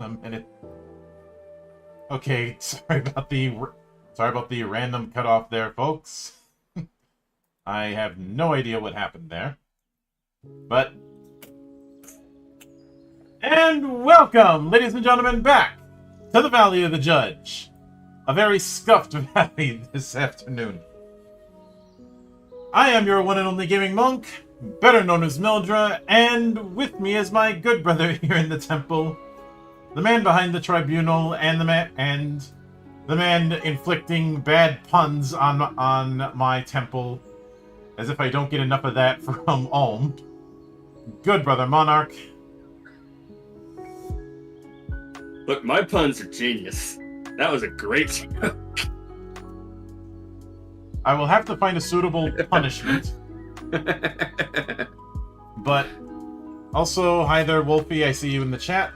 A minute. Okay, sorry about the random cutoff there, folks. I have no idea what happened there. But and welcome, ladies and gentlemen, back to the Valley of the Judge. A very scuffed valley this afternoon. I am your one and only gaming monk, better known as Mildra, and with me is my good brother here in the temple, the man behind the tribunal, and the man inflicting bad puns on my temple, as if I don't get enough of that from Ulm. Good brother Monarch. Look, my puns are genius. That was a great joke. I will have to find a suitable punishment. But also, hi there, Wolfie. I see you in the chat.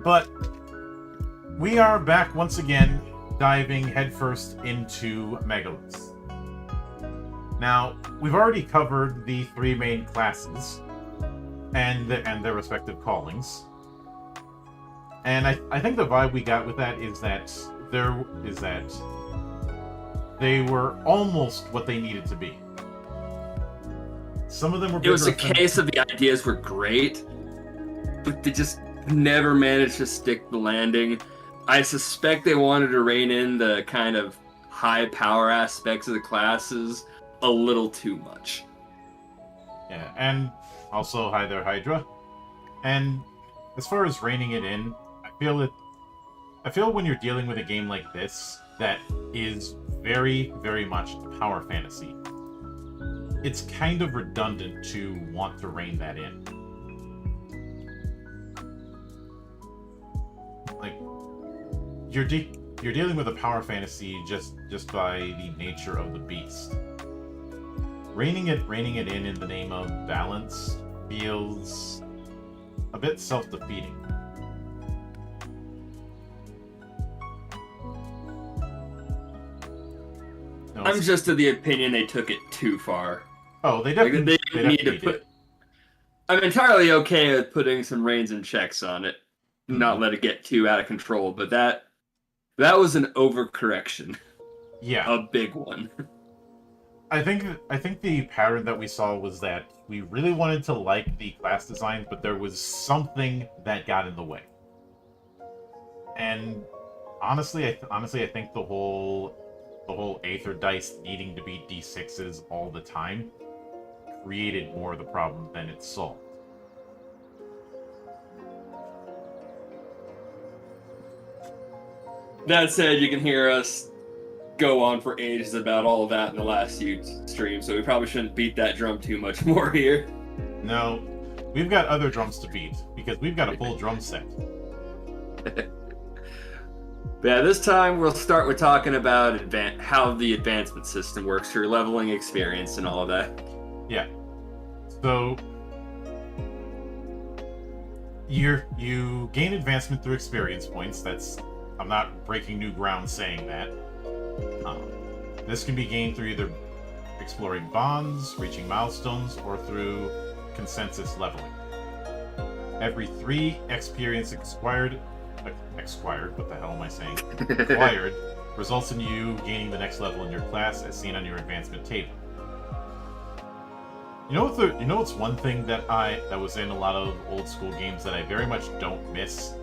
But we are back once again, diving headfirst into Megalos. Now, we've already covered the three main classes and their respective callings. And I think the vibe we got with that is that they were almost what they needed to be. Some of them were. It was a case of the ideas were great, but they just never managed to stick the landing. I suspect they wanted to rein in the kind of high power aspects of the classes a little too much. Yeah, and also hi there, Hydra. And as far as reining it in, I feel when you're dealing with a game like this that is very, very much a power fantasy, it's kind of redundant to want to rein that in. Like, you're dealing with a power fantasy just by the nature of the beast. Reining it in the name of balance feels a bit self-defeating. No, I'm just of the opinion they took it too far. Oh, they definitely, they need to put. I'm entirely okay with putting some reins and checks on it, not let it get too out of control. But that was an overcorrection. Yeah, a big one. I think the pattern that we saw was that we really wanted to like the class design, but there was something that got in the way. And honestly, I think the whole Aether dice needing to be D6s all the time created more of the problem than it solved. That said, you can hear us go on for ages about all of that in the last few streams, so we probably shouldn't beat that drum too much more here. No, we've got other drums to beat, because we've got a full drum set. Yeah, this time we'll start with talking about how the advancement system works for leveling experience and all of that. Yeah. So you gain advancement through experience points. I'm not breaking new ground saying that. This can be gained through either exploring bonds, reaching milestones, or through consensus leveling. Every 3 experience acquired acquired, what the hell am I saying? Acquired results in you gaining the next level in your class as seen on your advancement table. You know what's one thing that was in a lot of old school games that I very much don't miss?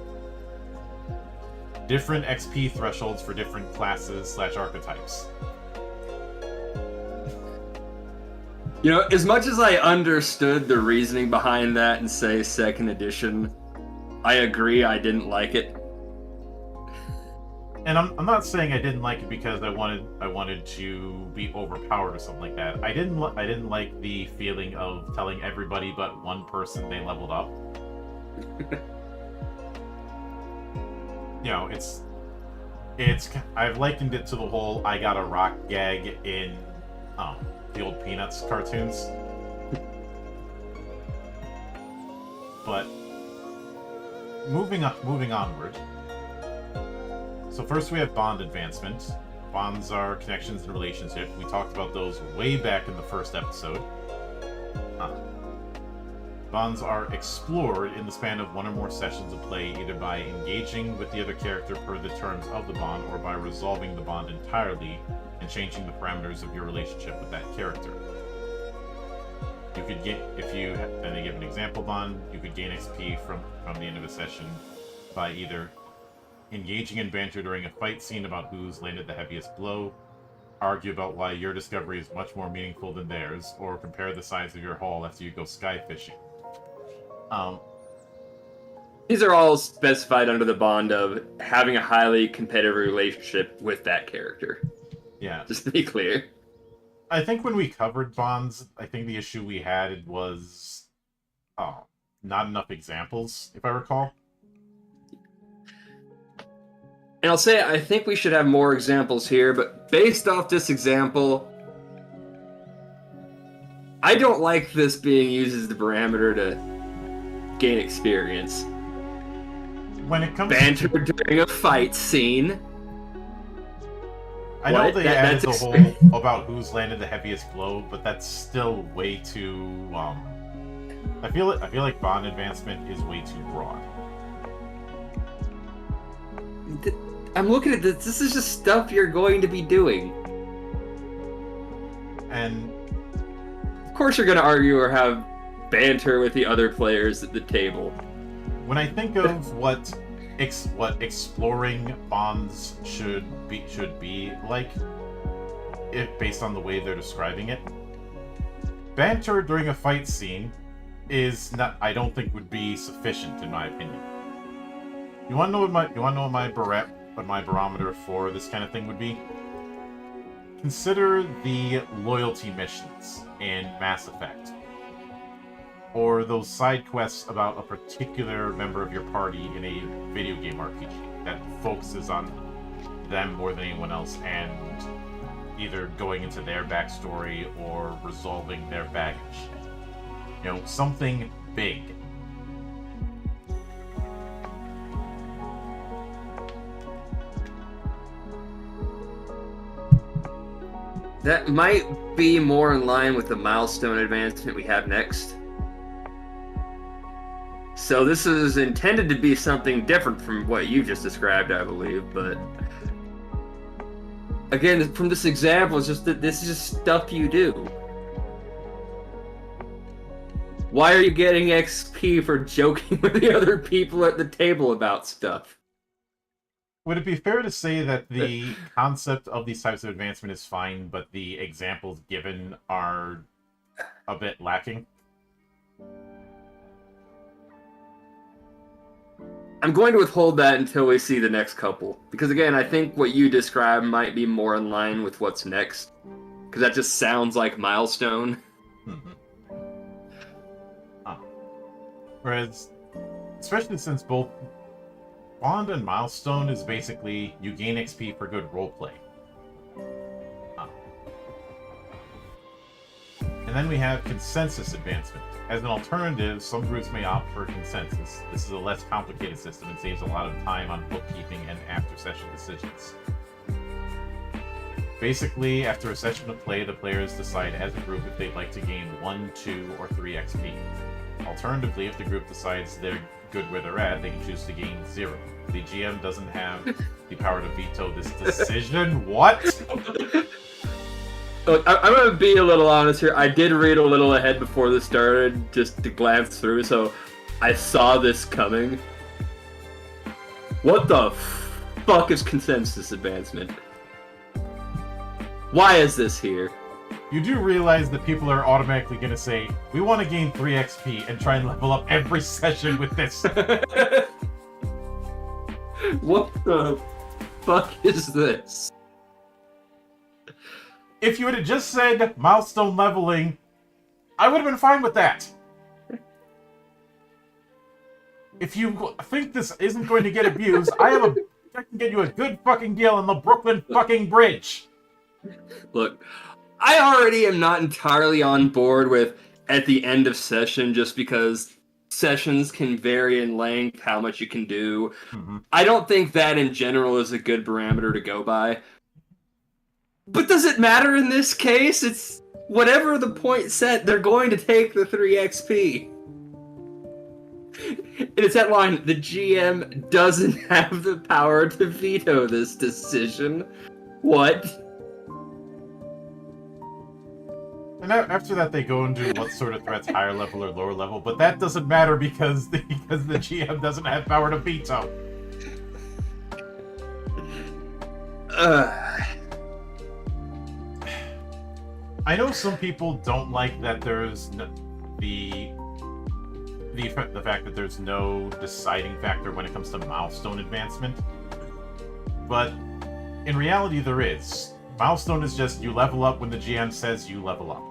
Different XP thresholds for different classes / archetypes. You know, as much as I understood the reasoning behind that in, say, 2nd edition, I agree I didn't like it. And I'm not saying I didn't like it because I wanted to be overpowered or something like that. I didn't like the feeling of telling everybody but one person they leveled up. You know, it's I've likened it to the whole "I got a rock" gag in the old Peanuts cartoons. But moving onward. So first we have bond advancement. Bonds are connections and relationships. We talked about those way back in the first episode. Bonds are explored in the span of one or more sessions of play, either by engaging with the other character per the terms of the bond, or by resolving the bond entirely and changing the parameters of your relationship with that character. You could get, if you, and they give an example bond, you could gain XP from the end of a session by either engaging in banter during a fight scene about who's landed the heaviest blow, argue about why your discovery is much more meaningful than theirs, or compare the size of your haul after you go sky fishing. These are all specified under the bond of having a highly competitive relationship with that character. Yeah. Just to be clear. I think when we covered bonds, I think the issue we had was not enough examples, if I recall. And I'll say, I think we should have more examples here, but based off this example, I don't like this being used as the parameter to gain experience. When it comes banter during a fight scene. I know they added the whole about who's landed the heaviest blow, but that's still way too. I feel like bond advancement is way too broad. I'm looking at this. This is just stuff you're going to be doing. And of course you're going to argue or have banter with the other players at the table. When I think of what exploring bonds should be like, if based on the way they're describing it, banter during a fight scene is not. I don't think would be sufficient in my opinion. You want to know what my barometer for this kind of thing would be? Consider the loyalty missions in Mass Effect, or those side quests about a particular member of your party in a video game RPG that focuses on them more than anyone else, and either going into their backstory or resolving their baggage. You know, something big. That might be more in line with the milestone advancement we have next. So this is intended to be something different from what you just described, I believe, but again, from this example, it's just that this is just stuff you do. Why are you getting XP for joking with the other people at the table about stuff? Would it be fair to say that the concept of these types of advancement is fine, but the examples given are a bit lacking? I'm going to withhold that until we see the next couple. Because again, I think what you described might be more in line with what's next. Because that just sounds like milestone. Mm-hmm. Whereas, especially since both Bond and Milestone is basically you gain XP for good roleplay. And then we have consensus advancement. As an alternative, some groups may opt for consensus. This is a less complicated system and saves a lot of time on bookkeeping and after-session decisions. Basically, after a session of play, the players decide as a group if they'd like to gain 1, 2, or 3 XP. Alternatively, if the group decides they're good where they're at, they can choose to gain 0. The GM doesn't have the power to veto this decision. What? Look, I'm gonna be a little honest here. I did read a little ahead before this started, just to glance through, so I saw this coming. What the fuck is consensus advancement? Why is this here? You do realize that people are automatically going to say, we want to gain 3 XP and try and level up every session with this. What the fuck is this? If you had just said milestone leveling, I would have been fine with that. If you think this isn't going to get abused, I can get you a good fucking deal on the Brooklyn fucking Bridge. Look, I already am not entirely on board with at the end of session, just because sessions can vary in length, how much you can do. Mm-hmm. I don't think that in general is a good parameter to go by. But does it matter in this case? It's whatever the point set, they're going to take the 3 XP. And it's that line, the GM doesn't have the power to veto this decision. What? And after that, they go into what sort of threats, higher level or lower level, but that doesn't matter because the GM doesn't have power to veto. I know some people don't like that there's the fact that there's no deciding factor when it comes to milestone advancement, but in reality there is. Milestone is just you level up when the GM says you level up.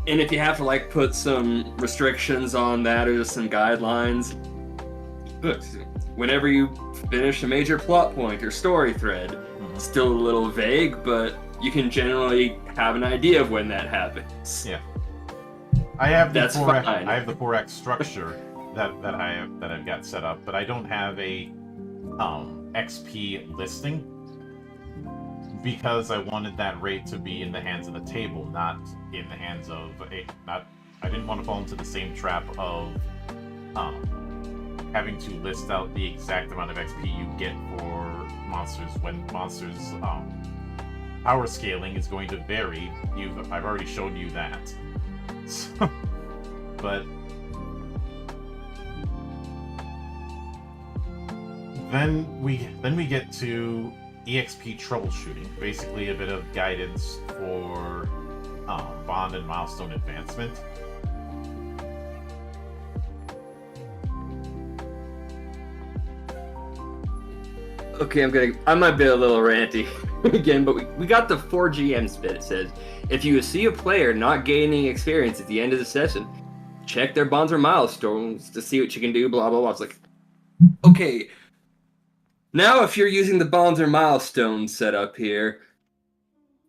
And if you have to like put some restrictions on that or just some guidelines, look, whenever you finish a major plot point or story thread, it's still a little vague, but you can generally have an idea of when that happens. Yeah, I have the That's 4X, fine. I have the 4X structure that I've got set up, but I don't have a XP listing because I wanted that rate to be in the hands of the table, not in the hands of I didn't want to fall into the same trap of having to list out the exact amount of XP you get for monsters when monsters power scaling is going to vary. I've already shown you that. So, but then we get to EXP troubleshooting, basically a bit of guidance for bond and milestone advancement. Okay, I might be a little ranty again, but we got the 4 GMs bit. It says, if you see a player not gaining experience at the end of the session, check their bonds or milestones to see what you can do, blah, blah, blah. It's like, okay, now if you're using the bonds or milestones set up here,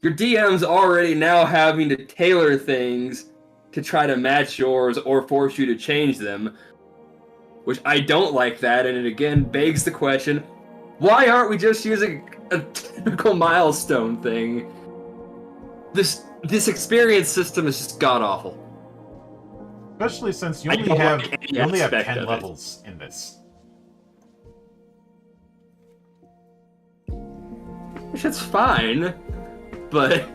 your DM's already now having to tailor things to try to match yours or force you to change them, which I don't like that, and it again begs the question, why aren't we just using a typical milestone thing? This experience system is just god-awful. Especially since you only have 10 levels in this. Which is fine, but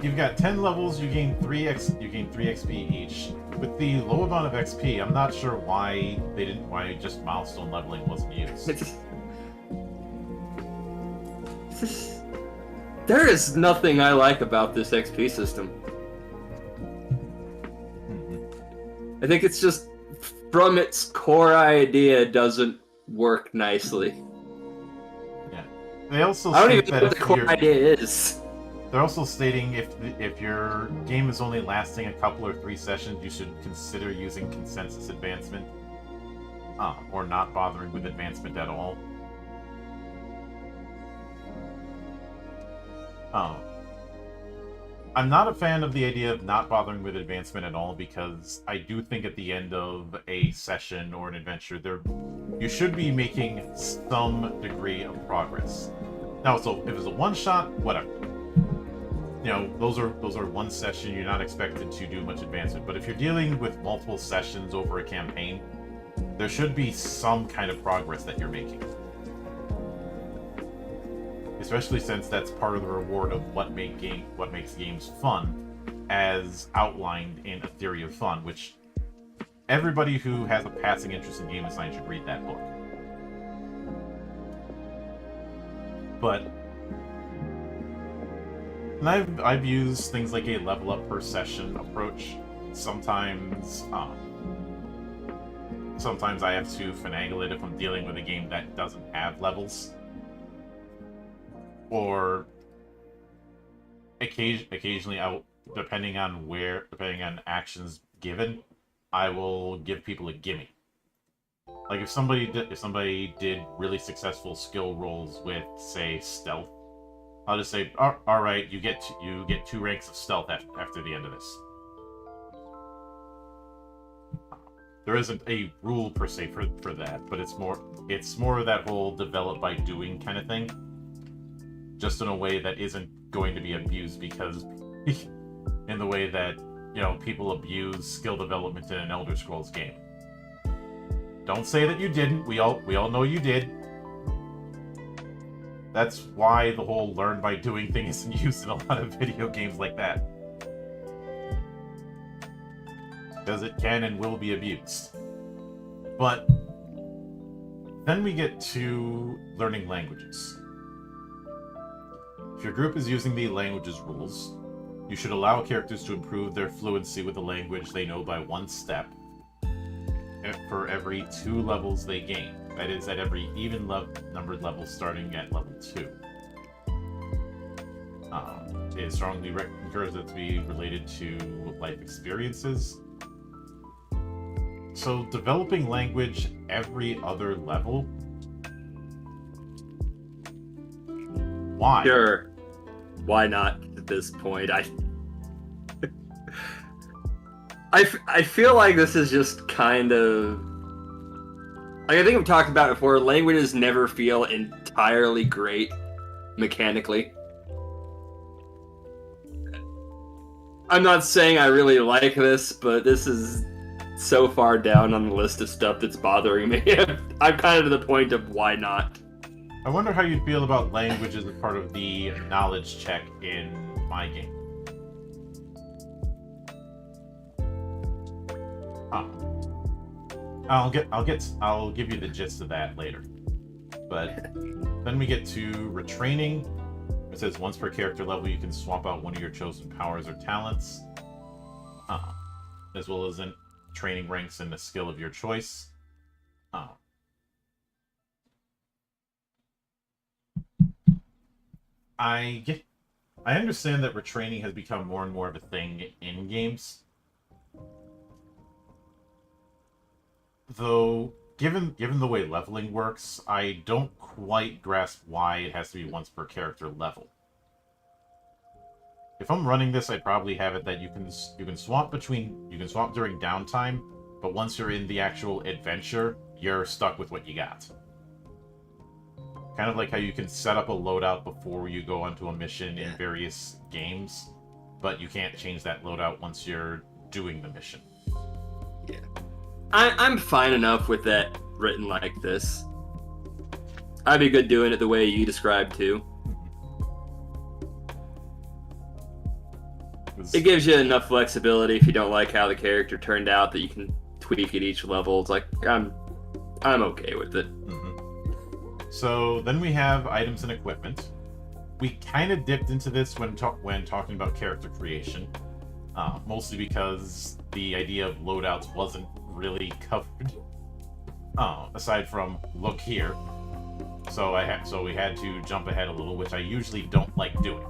You've got 10 levels, you gain 3 XP each. With the low amount of XP, I'm not sure why just milestone leveling wasn't used. There is nothing I like about this XP system. I think it's just, from its core idea, doesn't work nicely. Yeah. They also I don't state even know that what the core idea is. They're also stating if your game is only lasting a couple or 3 sessions, you should consider using consensus advancement, or not bothering with advancement at all. I'm not a fan of the idea of not bothering with advancement at all, because I do think at the end of a session or an adventure, you should be making some degree of progress. Now, so if it's a one-shot, whatever. those are one session. You're not expected to do much advancement. But if you're dealing with multiple sessions over a campaign, there should be some kind of progress that you're making. Especially since that's part of the reward of what makes games fun, as outlined in A Theory of Fun, which everybody who has a passing interest in game design should read that book. But and I've used things like a level up per session approach. Sometimes I have to finagle it if I'm dealing with a game that doesn't have levels. Or occasionally, depending on actions given, I will give people a gimme. Like if somebody did really successful skill rolls with, say, stealth, I'll just say, all right, you get 2 ranks of stealth after the end of this. There isn't a rule per se for that, but it's more of that whole develop by doing kind of thing. Just in a way that isn't going to be abused, because in the way that, people abuse skill development in an Elder Scrolls game. Don't say that you didn't. We all know you did. That's why the whole learn by doing thing isn't used in a lot of video games like that. Because it can and will be abused. But then we get to learning languages. If your group is using the languages rules, you should allow characters to improve their fluency with the language they know by 1 step for every 2 levels they gain. That is, at every even numbered level starting at level 2. It strongly encourages it to be related to life experiences. So developing language every other level? Why? Sure. Why not at this point? I feel like this is just kind of... I think we've talked about it before. Languages never feel entirely great mechanically. I'm not saying I really like this, but this is so far down on the list of stuff that's bothering me. I'm kind of to the point of why not. I wonder how you'd feel about languages as part of the knowledge check in my game. I'll give you the gist of that later. But then we get to retraining. It says once per character level you can swap out one of your chosen powers or talents, as well as in training ranks in the skill of your choice. I understand that retraining has become more and more of a thing in games. Though, given the way leveling works, I don't quite grasp why it has to be once per character level. If I'm running this, I'd probably have it that you can swap during downtime, but once you're in the actual adventure, you're stuck with what you got. Kind of like how you can set up a loadout before you go onto a mission in various games, but you can't change that loadout once you're doing the mission. Yeah. I'm fine enough with that written like this. I'd be good doing it the way you described too. It gives you enough flexibility if you don't like how the character turned out that you can tweak at each level. It's like I'm okay with it. So then we have items and equipment. We kind of dipped into this when talking about character creation, mostly because the idea of loadouts wasn't really covered, aside from look here. So we had to jump ahead a little, which I usually don't like doing.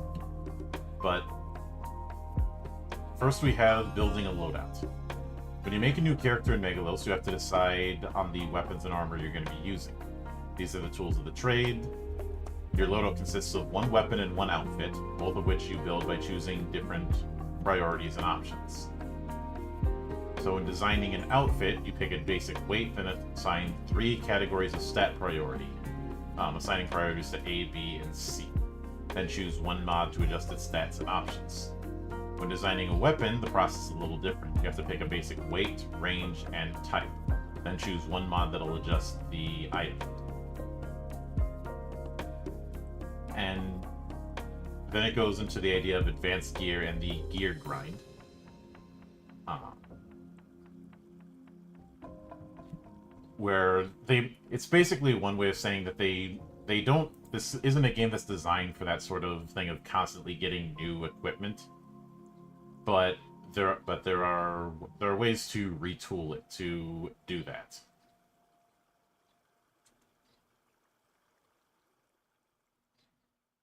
But first we have building a loadout. When you make a new character in Megalos, you have to decide on the weapons and armor you're going to be using. These are the tools of the trade. Your loadout consists of 1 weapon and 1 outfit, both of which you build by choosing different priorities and options. So in designing an outfit, you pick a basic weight and assign 3 categories of stat priority, assigning priorities to A, B, and C. Then choose one mod to adjust its stats and options. When designing a weapon, the process is a little different. You have to pick a basic weight, range, and type. Then choose one mod that'll adjust the item. And then it goes into the idea of advanced gear and the gear grind. Where it's basically one way of saying that they don't, this isn't a game that's designed for that sort of thing of constantly getting new equipment. But there are ways to retool it to do that.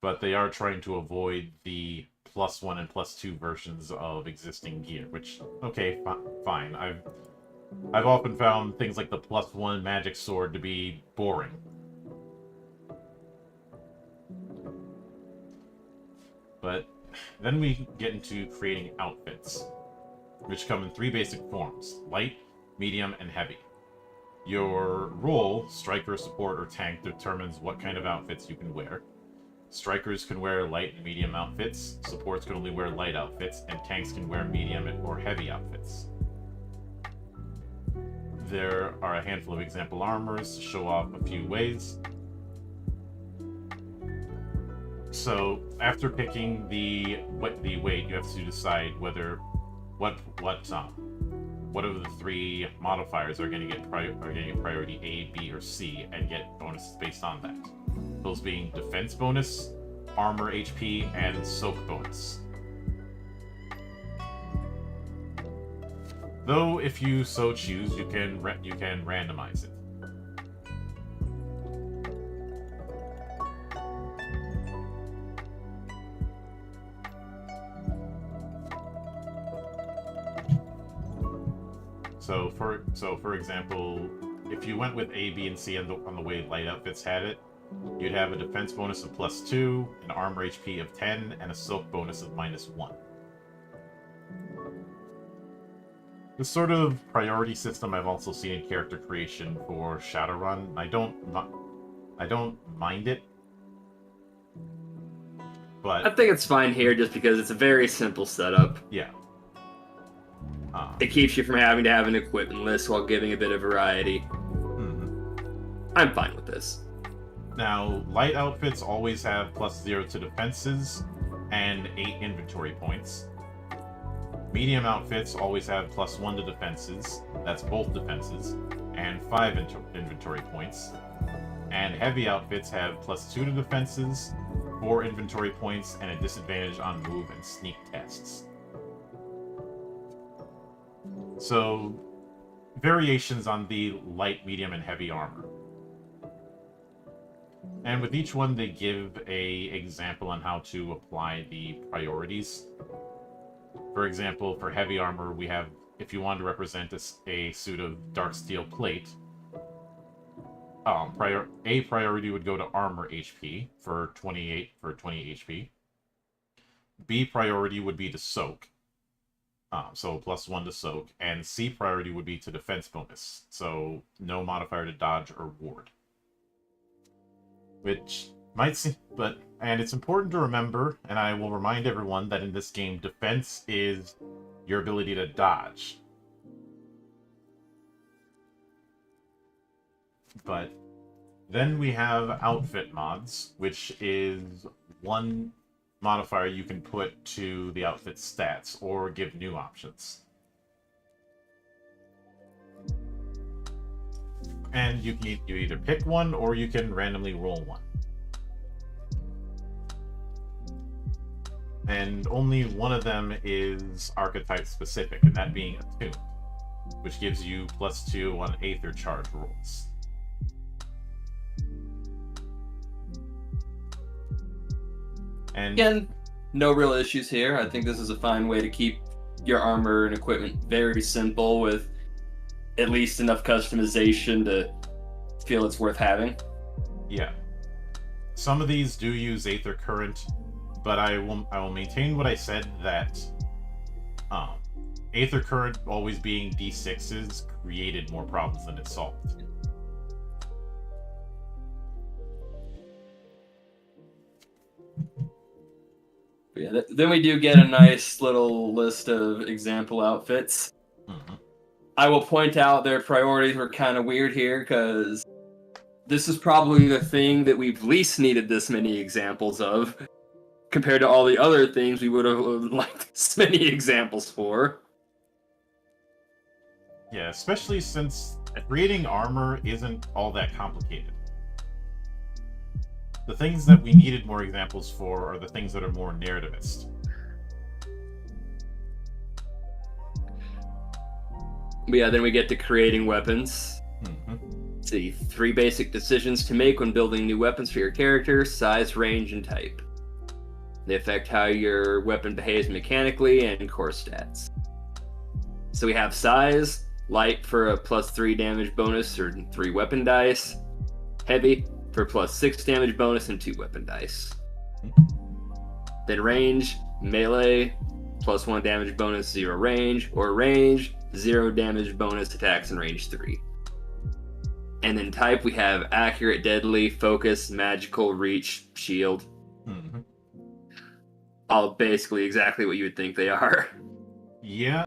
But they are trying to avoid the +1 and +2 versions of existing gear, which, okay, fine. I've often found things like the +1 magic sword to be boring. But then we get into creating outfits, which come in 3 basic forms: light, medium, and heavy. Your role, striker, support, or tank, determines what kind of outfits you can wear. Strikers can wear light and medium outfits, supports can only wear light outfits, and tanks can wear medium or heavy outfits. There are a handful of example armors to show off a few ways. So, after picking the weight, you have to decide what of the 3 modifiers are going to get priority A, B, or C, and get bonuses based on that. Those being defense bonus, armor HP, and soak bonus. Though, if you so choose, you can randomize it. So for example, if you went with A, B, and C on the way light outfits had it, you'd have a defense bonus of +2, an armor HP of 10, and a soak bonus of -1. This sort of priority system I've also seen in character creation for Shadowrun. I don't mind it, but I think it's fine here just because it's a very simple setup. yeah. It keeps you from having to have an equipment list while giving a bit of variety. I'm fine with this. Now, light outfits always have +0 to defenses and 8 inventory points. Medium outfits always have +1 to defenses, that's both defenses, and 5 inventory points. And heavy outfits have +2 to defenses, 4 inventory points, and a disadvantage on move and sneak tests. So, variations on the light, medium, and heavy armor. And with each one, they give an example on how to apply the priorities. For example, for heavy armor, we have, if you want to represent a suit of dark steel plate, A priority would go to armor HP for 20 HP. B priority would be to soak. So +1 to soak, and C priority would be to defense bonus, so no modifier to dodge or ward. Which might seem, and it's important to remember, and I will remind everyone that in this game, defense is your ability to dodge. But then we have outfit mods, which is one modifier you can put to the outfit's stats or give new options. And you either pick one or you can randomly roll one. And only one of them is archetype specific, and that being Attuned, which gives you +2 on Aether charge rolls. And again, no real issues here. I think this is a fine way to keep your armor and equipment very simple with at least enough customization to feel it's worth having. Yeah. Some of these do use Aether Current, but I will maintain what I said, that Aether Current always being D6s created more problems than it solved. Yeah, then we do get a nice little list of example outfits. Mhm. I will point out their priorities were kind of weird here, because this is probably the thing that we've least needed this many examples of, compared to all the other things we would have liked this many examples for. Yeah, especially since creating armor isn't all that complicated. The things that we needed more examples for are the things that are more narrativist. But yeah, then we get to creating weapons. Mm-hmm. See, 3 basic decisions to make when building new weapons for your character: size, range, and type. They affect how your weapon behaves mechanically and core stats. So we have size: light for a +3 damage bonus or 3 weapon dice. Heavy for a +6 damage bonus and 2 weapon dice. Then range: melee, +1 damage bonus, 0 range, or range, 0 damage bonus attacks and range 3. And then type, we have accurate, deadly, focus, magical, reach, shield. Mm-hmm. All basically exactly what you would think they are. Yeah.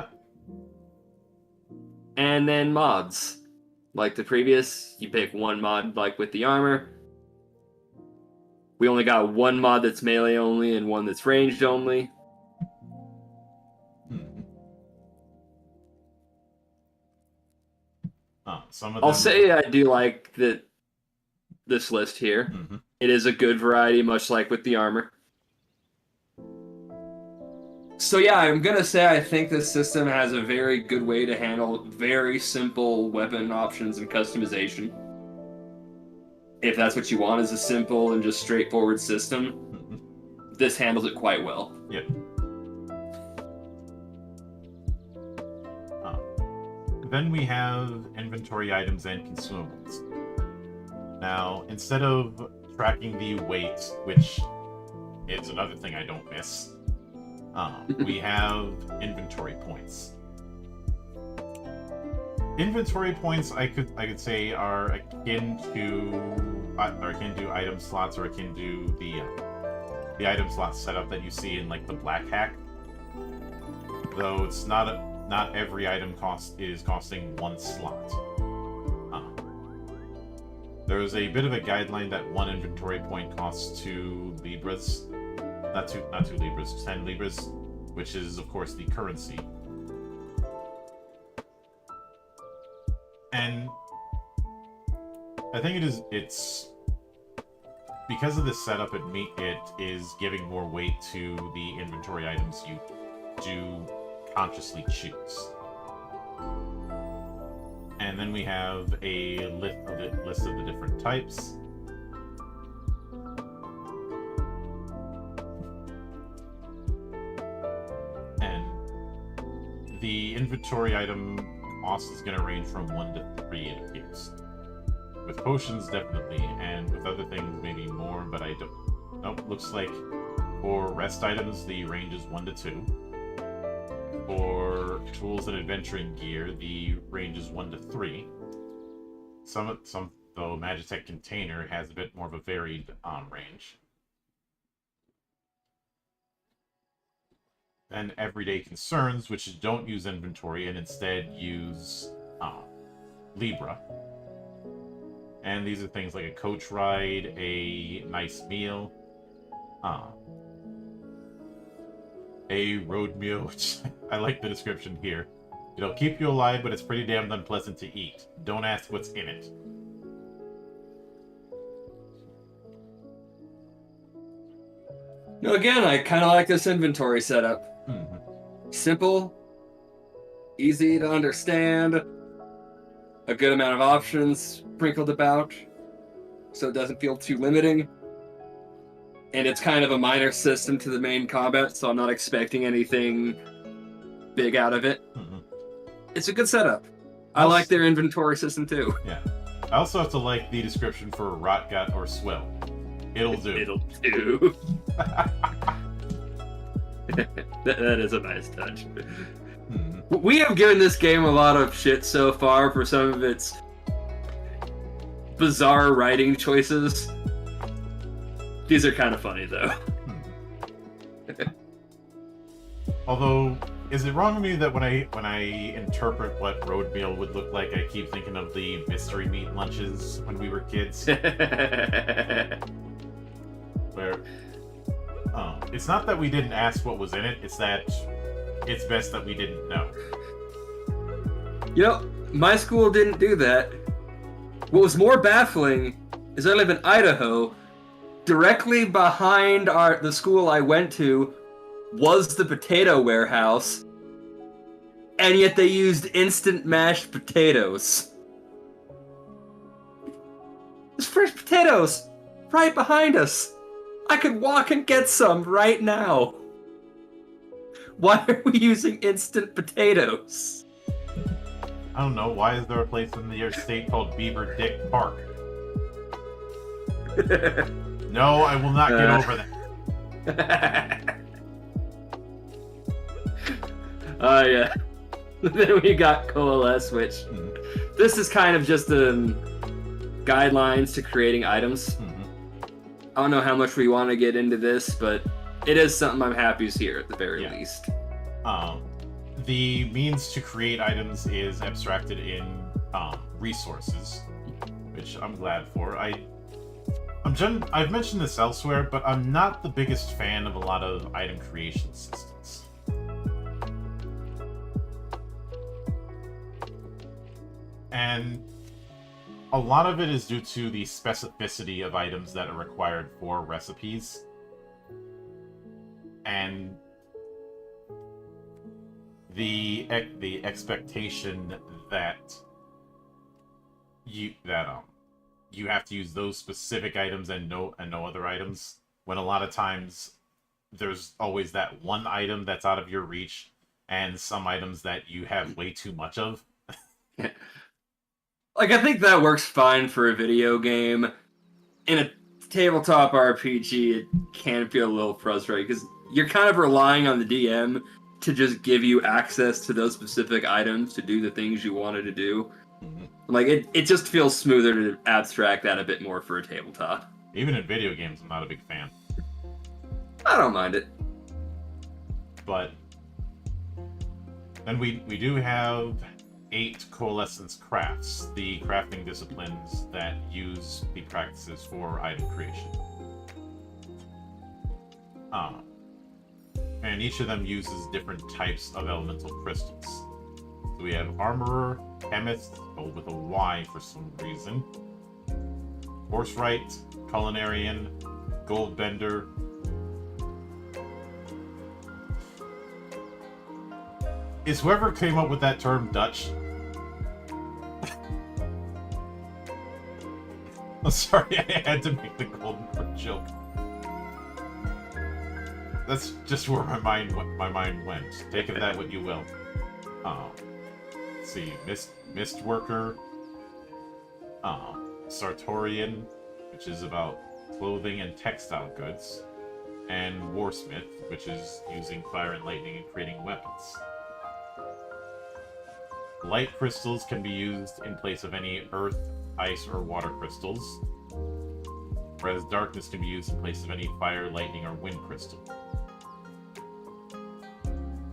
And then mods. Like the previous, you pick one mod, like with the armor. We only got one mod that's melee only and one that's ranged only. Mm-hmm. Some of I'll them... say I do like this list here. Mm-hmm. It is a good variety, much like with the armor. So yeah, I'm gonna say I think this system has a very good way to handle very simple weapon options and customization. If that's what you want, is a simple and just straightforward system, Mm-hmm. this handles it quite well. Yep. Then we have inventory items and consumables. Now, instead of tracking the weight, which is another thing I don't miss, we have inventory points. Inventory points, I could say, are akin to item slots, or akin to the item slot setup that you see in like the Black Hack. Though it's not every item is costing 1 slot. There is a bit of a guideline that 1 inventory point costs 2 libras. Not 2 libras, 10 libras, which is of course the currency. And I think it's because of this setup, it is giving more weight to the inventory items you do consciously choose. And then we have a list of the different types. And the inventory item cost is going to range from 1 to 3, it appears. With potions, definitely, and with other things, maybe more, but I don't... Nope, looks like for rest items, the range is 1 to 2. For tools and adventuring gear, the range is 1 to 3. Some though, Magitech Container has a bit more of a varied range. And everyday concerns, which don't use inventory and instead use Libra. And these are things like a coach ride, a nice meal, a road meal, which I like the description here. It'll keep you alive, but it's pretty damn unpleasant to eat. Don't ask what's in it. No, again, I kind of like this inventory setup. Mm-hmm. Simple, easy to understand, a good amount of options sprinkled about, so it doesn't feel too limiting. And it's kind of a minor system to the main combat, so I'm not expecting anything big out of it. Mm-hmm. It's a good setup. I like their inventory system too. Yeah. I also have to like the description for Rotgut or Swill. It'll do. It'll do. That is a nice touch. Mm-hmm. We have given this game a lot of shit so far for some of its bizarre writing choices. These are kind of funny, though. Mm-hmm. Although, is it wrong of me that when I interpret what road meal would look like, I keep thinking of the mystery meat lunches when we were kids? Where, it's not that we didn't ask what was in it, it's that it's best that we didn't know. You know, my school didn't do that. What was more baffling is I live in Idaho. Directly behind the school I went to was the potato warehouse, and yet they used instant mashed potatoes. There's fresh potatoes right behind us. I could walk and get some right now. Why are we using instant potatoes? I don't know, why is there a place in the state called Beaver Dick Park? No, I will not get over that. Oh, yeah. Then we got Coalesce, which this is kind of just guidelines to creating items. I don't know how much we want to get into this, but it is something I'm happy is here at the very least. The means to create items is abstracted in resources, which I'm glad for. I've mentioned this elsewhere, but I'm not the biggest fan of a lot of item creation systems. And a lot of it is due to the specificity of items that are required for recipes. And the expectation that you have to use those specific items and no other items, when a lot of times there's always that one item that's out of your reach and some items that you have way too much of. Like, I think that works fine for a video game. In a tabletop RPG, it can feel a little frustrating because you're kind of relying on the DM to just give you access to those specific items to do the things you wanted to do. Like, it just feels smoother to abstract that a bit more for a tabletop. Even in video games, I'm not a big fan. I don't mind it. But then we do have 8 coalescence crafts, the crafting disciplines that use the practices for item creation. And each of them uses different types of elemental crystals. So we have Armorer, Chemist, spelled with a Y for some reason, Horsewright, Culinarian, Goldbender. Is whoever came up with that term Dutch? I'm sorry, I had to make the golden crook joke. That's just where my mind went. Take of that what you will. Let's see, Mist Worker, Sartorian, which is about clothing and textile goods, and Warsmith, which is using fire and lightning and creating weapons. Light crystals can be used in place of any earth, ice, or water crystals, whereas darkness can be used in place of any fire, lightning, or wind crystal.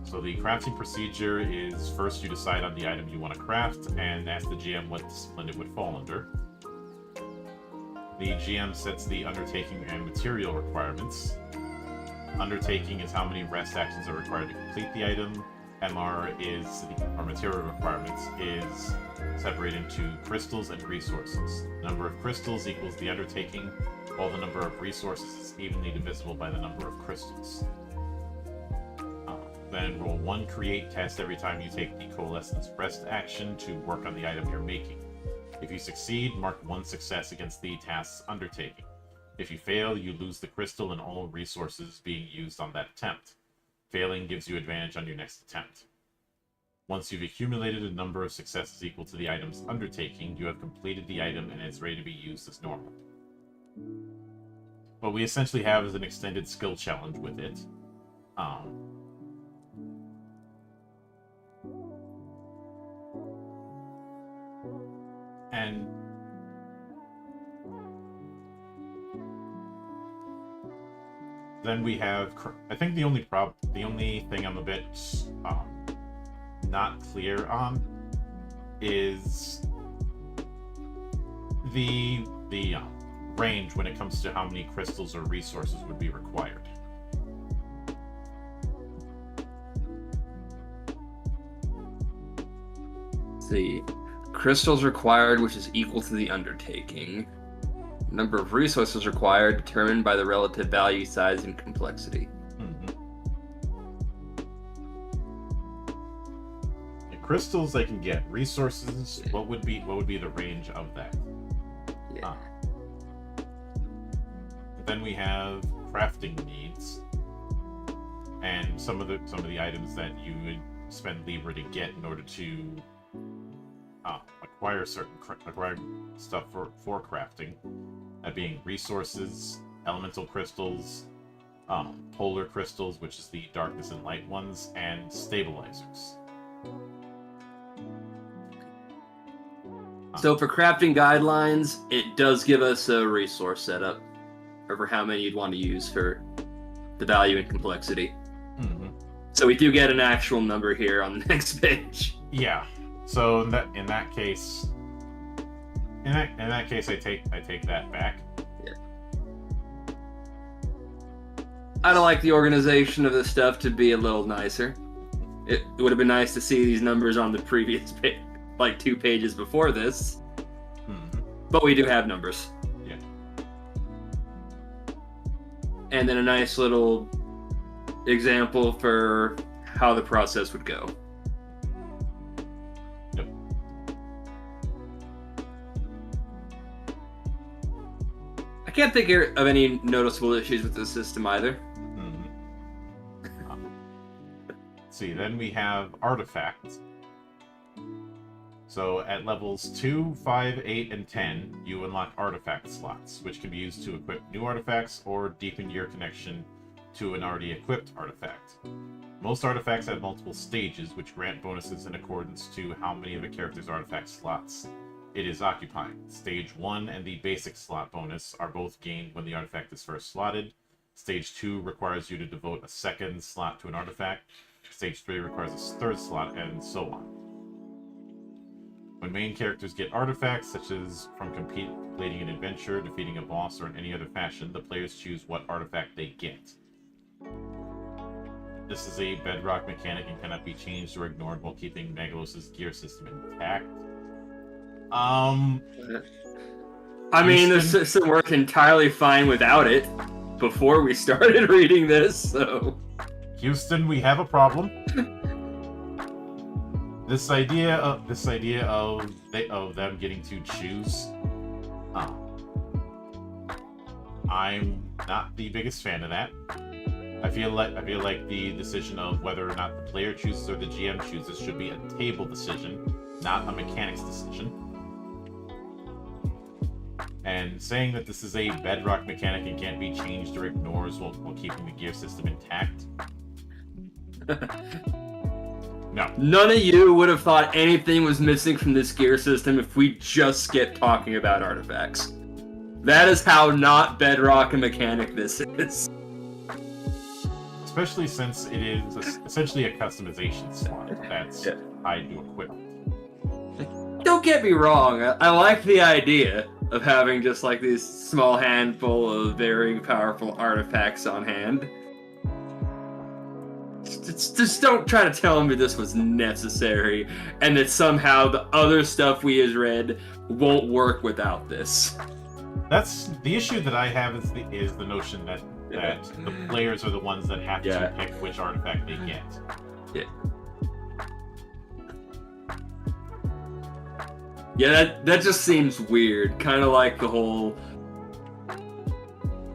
So the crafting procedure is first you decide on the item you want to craft and ask the GM what discipline it would fall under. The GM sets the undertaking and material requirements. Undertaking is how many rest actions are required to complete the item. MR is, or material requirements, is separated into crystals and resources. The number of crystals equals the undertaking, while the number of resources is evenly divisible by the number of crystals. Then roll 1 create test every time you take the coalescence rest action to work on the item you're making. If you succeed, mark 1 success against the task's undertaking. If you fail, you lose the crystal and all resources being used on that attempt. Failing gives you advantage on your next attempt. Once you've accumulated a number of successes equal to the item's undertaking, you have completed the item and it's ready to be used as normal. What we essentially have is an extended skill challenge with it. And then we have, I think the only thing I'm a bit not clear on is the range when it comes to how many crystals or resources would be required. See, crystals required, which is equal to the undertaking. Number of resources required determined by the relative value, size, and complexity. And crystals I can get. Resources, what would be the range of that? Yeah. Then we have crafting needs, and some of the items that you would spend Libra to get in order to acquire stuff for crafting. That being resources, elemental crystals, polar crystals, which is the darkness and light ones, and stabilizers. So for crafting guidelines, it does give us a resource setup over how many you'd want to use for the value and complexity. So we do get an actual number here on the next page. Yeah. So in that case, I take that back. Yeah. I'd like the organization of this stuff to be a little nicer. It would have been nice to see these numbers on the previous page, like 2 pages before this. But we do have numbers. Yeah. And then a nice little example for how the process would go. Yep. I can't think of any noticeable issues with this system either. Let's see, then we have artifacts. So at levels 2, 5, 8, and 10, you unlock artifact slots, which can be used to equip new artifacts or deepen your connection to an already equipped artifact. Most artifacts have multiple stages, which grant bonuses in accordance to how many of a character's artifact slots it is occupying. Stage 1 and the basic slot bonus are both gained when the artifact is first slotted. Stage 2 requires you to devote a second slot to an artifact. Stage 3 requires a third slot, and so on. When main characters get artifacts, such as from completing an adventure, defeating a boss, or in any other fashion, the players choose what artifact they get. This is a bedrock mechanic and cannot be changed or ignored while keeping Megalos' gear system intact. I mean, the system worked entirely fine without it before we started reading this, so... Houston, we have a problem. This idea of them getting to choose, I'm not the biggest fan of that. I feel like the decision of whether or not the player chooses or the GM chooses should be a table decision, not a mechanics decision. And saying that this is a bedrock mechanic and can't be changed or ignored while keeping the gear system intact. No. None of you would have thought anything was missing from this gear system if we just kept talking about artifacts. That is how not bedrock a mechanic this is. Especially since it is essentially a customization slot that's tied to equipment. Don't get me wrong, I like the idea of having just like these small handful of very powerful artifacts on hand. Just don't try to tell me this was necessary and that somehow the other stuff we has read won't work without this. That's the issue that I have is the notion that the players are the ones that have to pick which artifact they get. Yeah. Yeah, that just seems weird. Kind of like the whole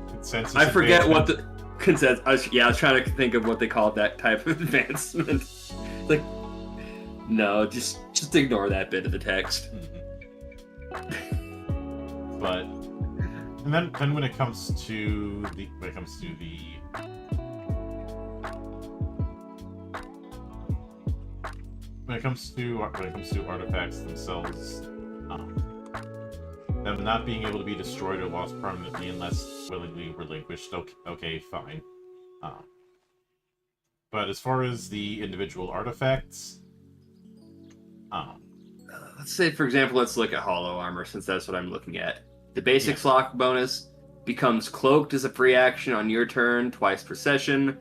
consensus. I forget what the consensus. I was trying to think of what they called that type of advancement. Like, no, just ignore that bit of the text. But and then when it comes to artifacts themselves, them not being able to be destroyed or lost permanently unless willingly relinquished. Okay, fine. Um, but as far as the individual artifacts, Let's say, for example, let's look at Hollow Armor, since that's what I'm looking at. The basic yes. lock bonus becomes cloaked as a free action on your turn, twice per session.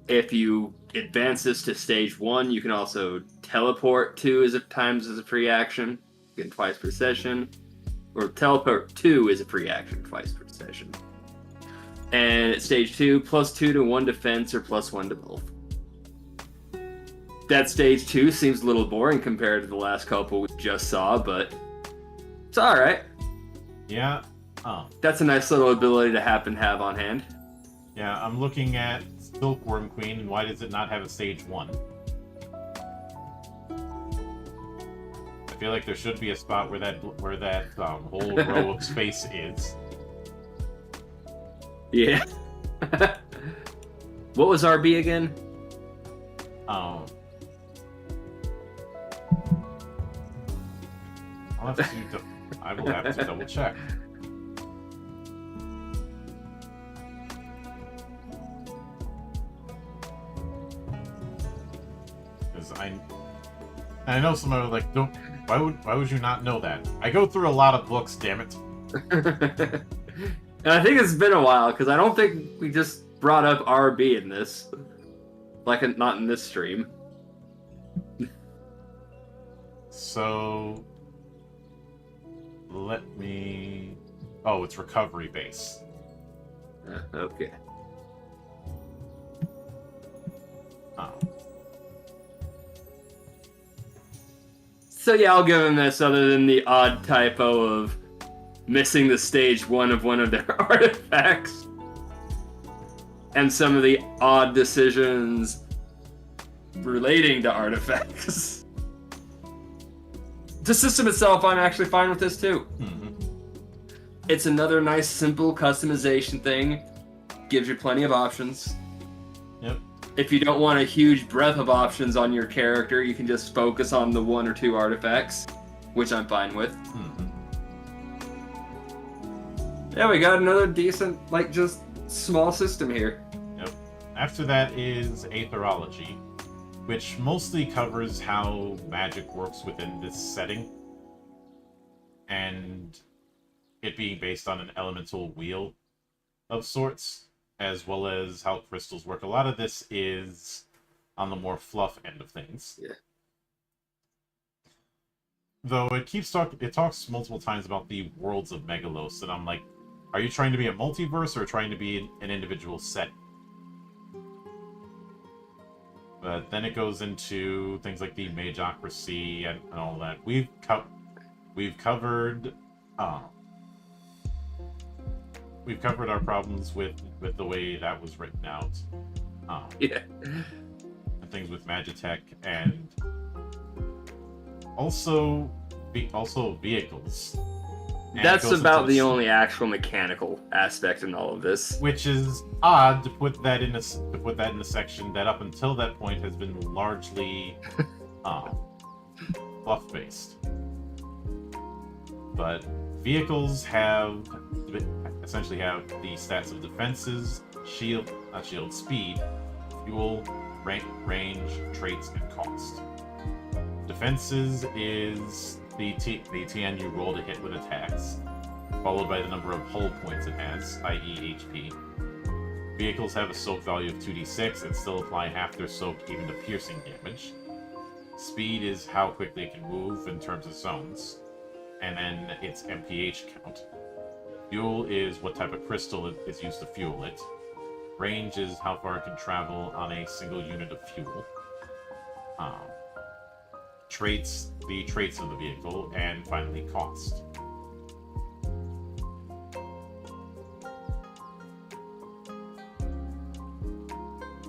If you advance this to stage 1, you can also teleport 2 times as a free action, again twice per session. Or teleport 2 is a free action twice per session. And at stage 2, +2 to 1 defense or +1 to both. That stage 2 seems a little boring compared to the last couple we just saw, but it's alright. Yeah. That's a nice little ability to have on hand. Yeah, I'm looking at Silkworm Queen, and why does it not have a stage 1? I feel like there should be a spot where that whole row of space is. Yeah. What was RB again? I will have to double check. Because I know some are like, don't. Why would you not know that? I go through a lot of books, damn it. And I think it's been a while, because I don't think we just brought up RB in this. Like, not in this stream. So, let me... Oh, it's recovery base. Okay. Oh. So yeah, I'll give him this, other than the odd typo of missing the stage 1 of one of their artifacts. And some of the odd decisions relating to artifacts. The system itself, I'm actually fine with this too. Mm-hmm. It's another nice, simple customization thing. Gives you plenty of options. Yep. If you don't want a huge breadth of options on your character, you can just focus on the 1 or 2 artifacts, which I'm fine with. Mm-hmm. Yeah, we got another decent, like, just small system here. Yep. After that is Aetherology, which mostly covers how magic works within this setting, and it being based on an elemental wheel of sorts, as well as how crystals work. A lot of this is on the more fluff end of things. Yeah. Though it talks multiple times about the worlds of Megalos, and I'm like, are you trying to be a multiverse or trying to be an individual set? But then it goes into things like the Magocracy and all that. We've covered our problems with the way that was written out. Yeah. And things with Magitech, and also vehicles. And That's about the only. only actual mechanical aspect in all of this. Which is odd to put that in a section that up until that point has been largely fluff based. But vehicles essentially have the stats of defenses, speed, fuel, range, traits, and cost. Defenses is the TN you roll to hit with attacks, followed by the number of hull points it has, i.e. HP. Vehicles have a soak value of 2d6 and still apply half their soak even to piercing damage. Speed is how quickly it can move in terms of zones, and then its MPH count. Fuel is what type of crystal is used to fuel it. Range is how far it can travel on a single unit of fuel. Traits, the traits of the vehicle, and finally cost.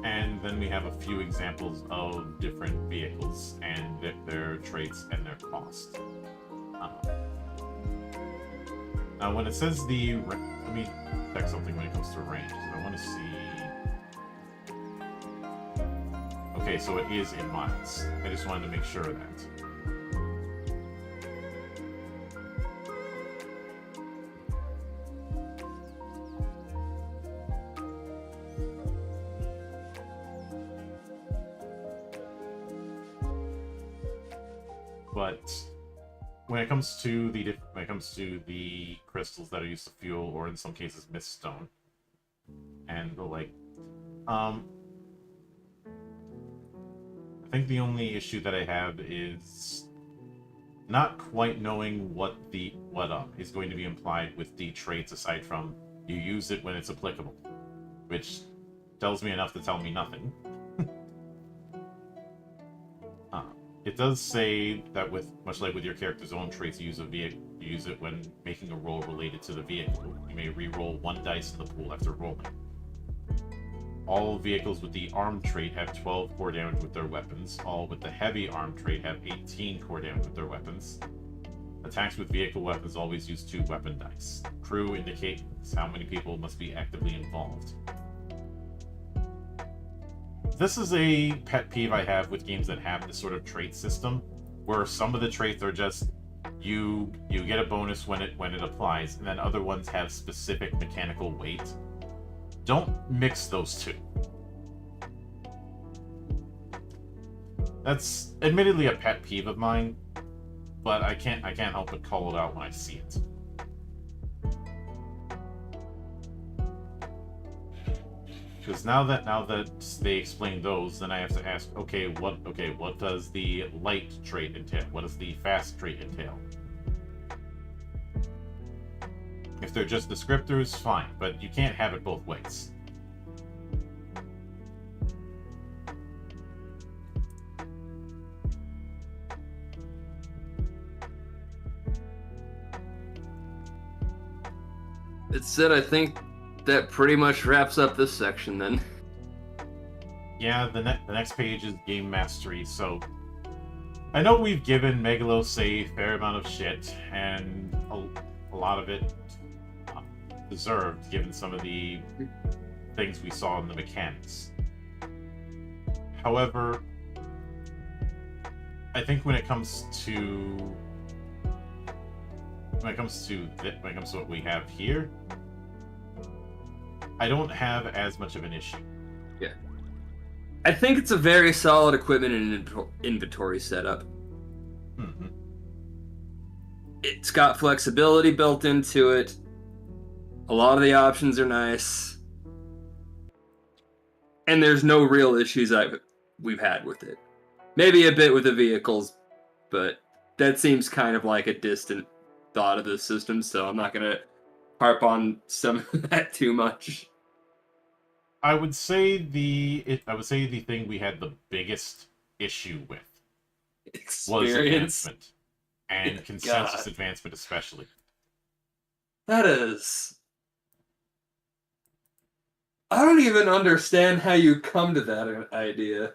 And then we have a few examples of different vehicles and their traits and their cost. Now when it says let me check something when it comes to range. I want to see... Okay, so it is in miles. I just wanted to make sure of that. but when it comes to the crystals that are used to fuel, or in some cases miststone, and the like, I think the only issue that I have is not quite knowing what is going to be implied with the traits, aside from you use it when it's applicable, which tells me enough to tell me nothing. It does say that much like with your character's own traits, you use it when making a roll related to the vehicle. You may re-roll 1 dice in the pool after rolling. All vehicles with the armed trait have 12 core damage with their weapons. All with the heavy armed trait have 18 core damage with their weapons. Attacks with vehicle weapons always use 2 weapon dice. Crew indicates how many people must be actively involved. This is a pet peeve I have with games that have this sort of trait system, where some of the traits are just you get a bonus when it applies, and then other ones have specific mechanical weight. Don't mix those two. That's admittedly a pet peeve of mine, but I can't help but call it out when I see it. Because now that they explain those, then I have to ask, what does the light trait entail? What does the fast trait entail? If they're just descriptors, fine, but you can't have it both ways. It said, I think that pretty much wraps up this section then. Yeah, the next page is game mastery, so I know we've given Megalos a fair amount of shit, and a lot of it deserved, given some of the things we saw in the mechanics. However, I think when it comes to what we have here, I don't have as much of an issue. Yeah. I think it's a very solid equipment and inventory setup. Mm-hmm. It's got flexibility built into it. A lot of the options are nice. And there's no real issues we've had with it. Maybe a bit with the vehicles, but that seems kind of like a distant thought of the system, so I'm not going to harp on some of that too much. I would say the thing we had the biggest issue with was advancement, and consensus advancement especially. That is... I don't even understand how you come to that idea.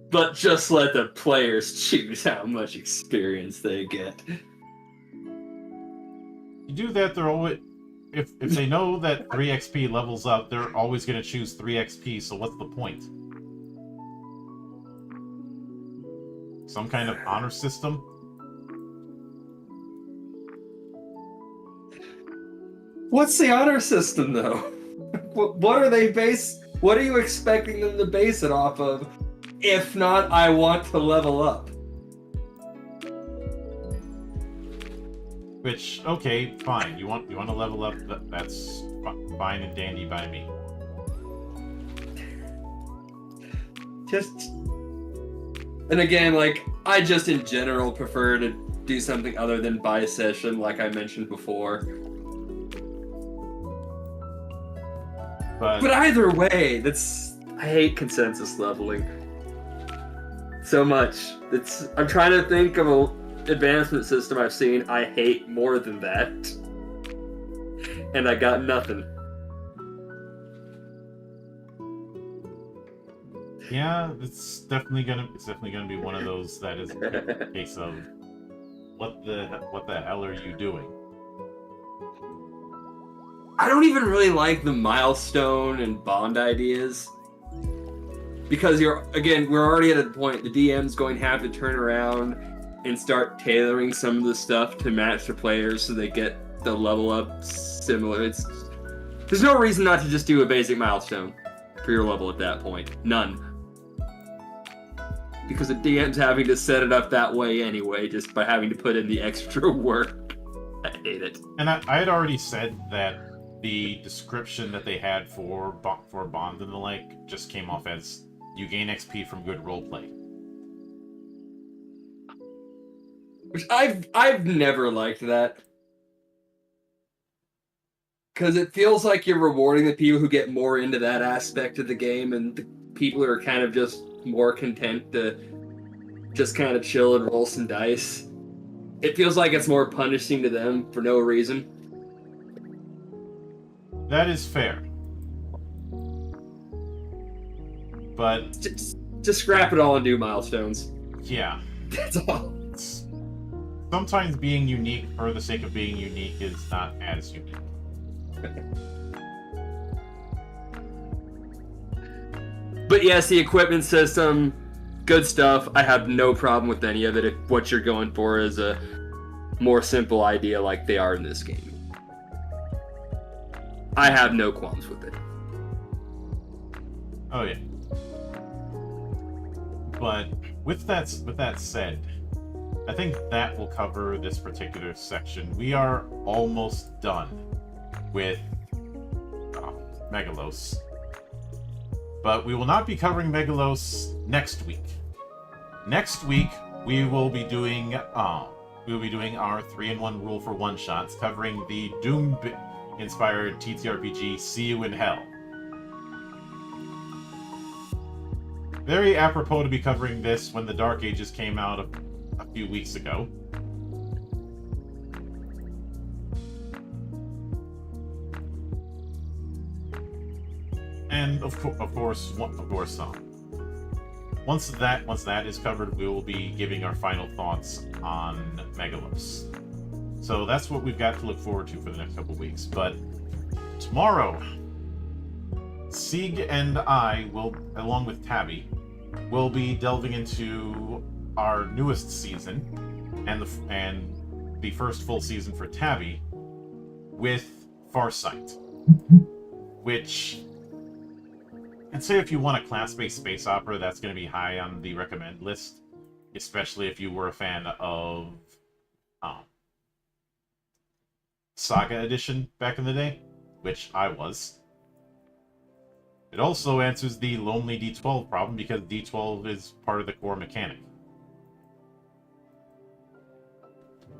But just let the players choose how much experience they get. You do that, they're always... If they know that 3 XP levels up, they're always going to choose 3 XP, so what's the point? Some kind of honor system? What's the honor system, though? What are they what are you expecting them to base it off of? If not, I want to level up. Which, okay, fine. You want to level up? That's fine and dandy by me. And again, like, I just in general prefer to do something other than buy session, like I mentioned before. But either way, I hate consensus leveling so much. I'm trying to think of a advancement system I've seen I hate more than that, and I got nothing. Yeah, it's definitely gonna be one of those that is a case of what the hell are you doing? I don't even really like the milestone and bond ideas, because we're already at a point the DM's going to have to turn around and start tailoring some of the stuff to match the players so they get the level up similar. There's no reason not to just do a basic milestone for your level at that point. None. because the DM's having to set it up that way anyway, just by having to put in the extra work. I hate it. And I had already said that the description that they had for Bond and the like just came off as you gain XP from good roleplay. Which I've never liked that. Because it feels like you're rewarding the people who get more into that aspect of the game, and the people who are kind of just more content to just kind of chill and roll some dice. It feels like it's more punishing to them for no reason. That is fair. But just scrap it all and do milestones. yeah. That's all. Sometimes being unique for the sake of being unique is not as unique. But yes, the equipment system, good stuff. I have no problem with any of it if what you're going for is a more simple idea like they are in this game. I have no qualms with it. Oh yeah. But with that said, I think that will cover this particular section. We are almost done with Megalos. But we will not be covering Megalos next week. Next week we will be doing our 3-in-1 rule for one-shots, covering the Doom-inspired TTRPG See You in Hell. Very apropos to be covering this when the Dark Ages came out a few weeks ago. And of course, once that is covered, we will be giving our final thoughts on Megalos. So that's what we've got to look forward to for the next couple weeks. But tomorrow, Sieg and I will, along with Tabby, will be delving into our newest season and the first full season for Tabby with Farsight, which, I'd say if you want a class-based space opera, that's going to be high on the recommend list, especially if you were a fan of Saga Edition back in the day, which I was. It also answers the lonely D12 problem because D12 is part of the core mechanic.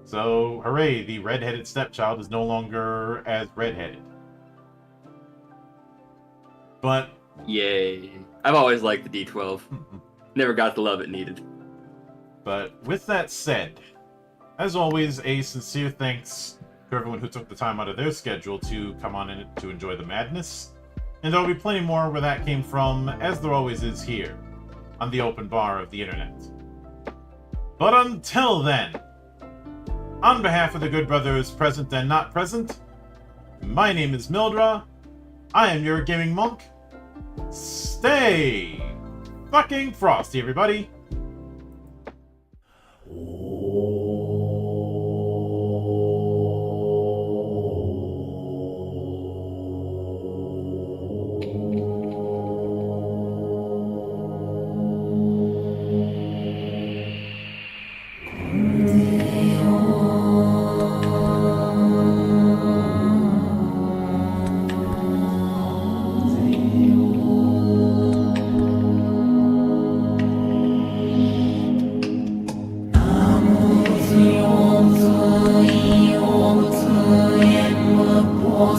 So, hooray, the red-headed stepchild is no longer as red-headed. But yay. I've always liked the D12. Never got the love it needed. But with that said, as always, a sincere thanks to everyone who took the time out of their schedule to come on in to enjoy the madness. And there will be plenty more where that came from, as there always is here, on the open bar of the internet. But until then, on behalf of the good brothers present and not present, my name is Mildra, I am your gaming monk. Stay fucking frosty, everybody!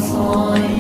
Soy